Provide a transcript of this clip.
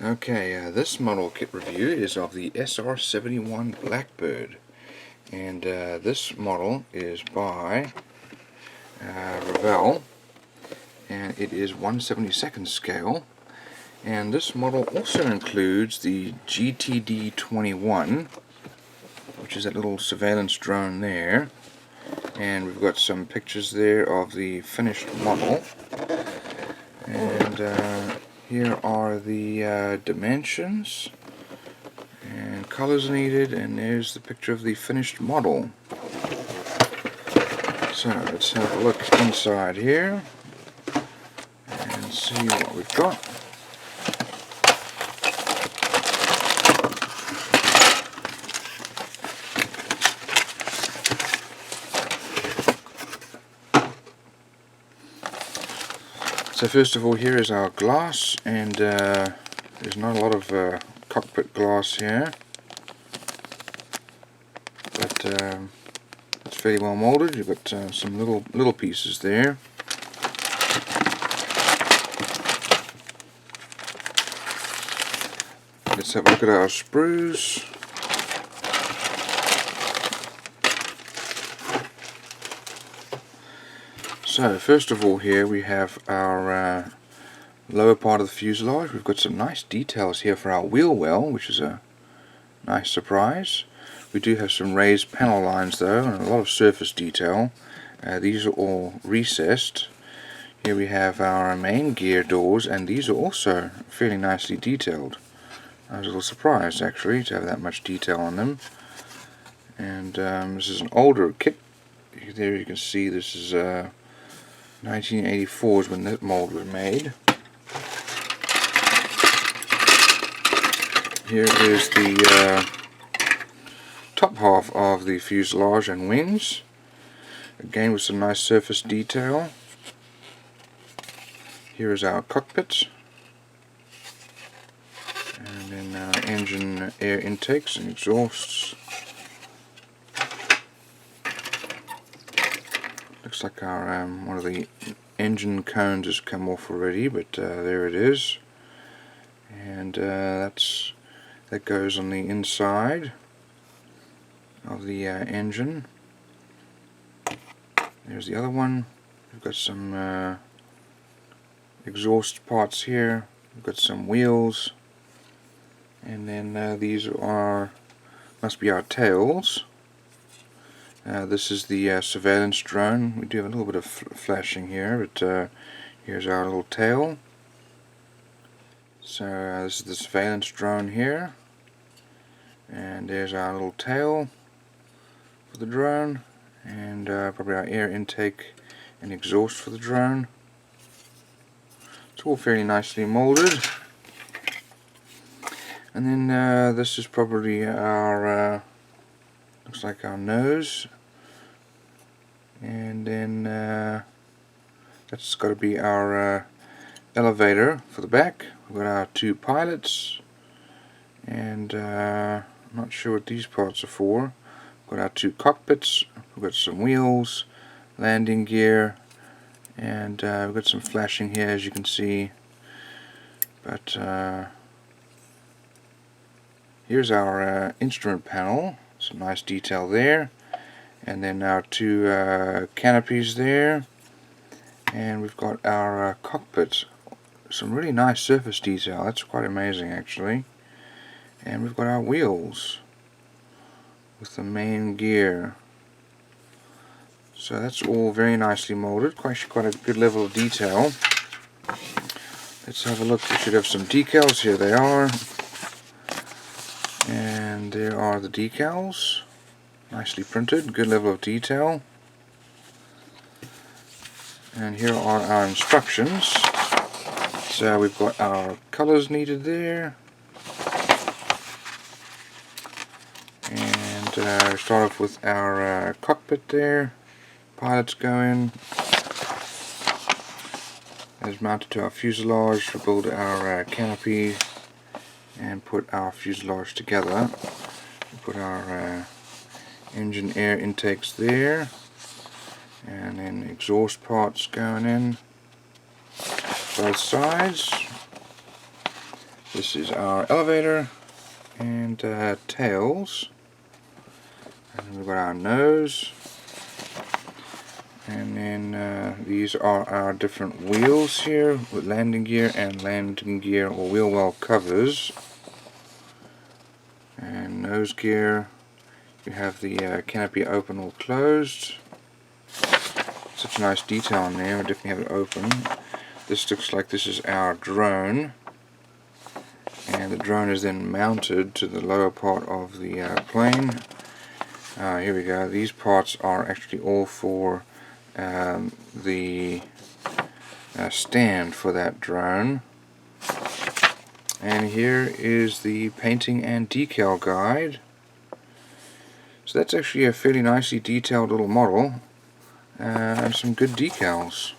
Okay, this model kit review is of the SR-71 Blackbird, and this model is by Revell, and it is 1/72nd scale, and this model also includes the GTD-21, which is that little surveillance drone there, and we've got some pictures there of the finished model, and here are the dimensions and colors needed, and there's the picture of the finished model. So let's have a look inside here and see what we've got. So first of all, here is our glass, and there's not a lot of cockpit glass here, but it's fairly well molded. You've got some little pieces there. Let's have a look at our sprues. So first of all, here we have our lower part of the fuselage. We've got some nice details here for our wheel well, which is a nice surprise. We do have some raised panel lines though, and a lot of surface detail. These are all recessed. Here we have our main gear doors, and these are also fairly nicely detailed. I was a little surprised actually to have that much detail on them. And this is an older kit. There you can see this is 1984 is when that mold was made. Here is the top half of the fuselage and wings, again with some nice surface detail. Here is our cockpit, and then our engine air intakes and exhausts. Looks like our one of the engine cones has come off already, but there it is, and that goes on the inside of the engine. There's the other one. We've got some exhaust parts here. We've got some wheels, and then these must be our tails. This is the surveillance drone. We do have a little bit of flashing here, but here's our little tail. So this is the surveillance drone here, and there's our little tail for the drone, and probably our air intake and exhaust for the drone. It's all fairly nicely molded. And then this is probably our looks like our nose, and then that's got to be our elevator for the back. We've got our two pilots, and I'm not sure what these parts are for. We've got our two cockpits, we've got some wheels, landing gear, and we've got some flashing here as you can see, but here's our instrument panel. Some nice detail there, and then our two canopies there, and we've got our cockpit. Some really nice surface detail. That's quite amazing actually. And we've got our wheels with the main gear. So that's all very nicely molded. Quite a good level of detail. Let's have a look. We should have some decals. Here they are. And there are the decals, nicely printed, good level of detail. And here are our instructions. So we've got our colors needed there, and we start off with our cockpit there. Pilots go in. That is mounted to our fuselage to build our canopy and put our fuselage together. We put our engine air intakes there, And then exhaust parts going in both sides. This is our elevator and tails. And we've got our nose. And then these are our different wheels here with landing gear and landing gear or wheel well covers. And nose gear. You have the canopy open or closed. Such a nice detail on there. I definitely have it open. This looks like this is our drone. And the drone is then mounted to the lower part of the plane. Here we go. These parts are actually all for the stand for that drone. And here is the painting and decal guide. So that's actually a fairly nicely detailed little model and some good decals.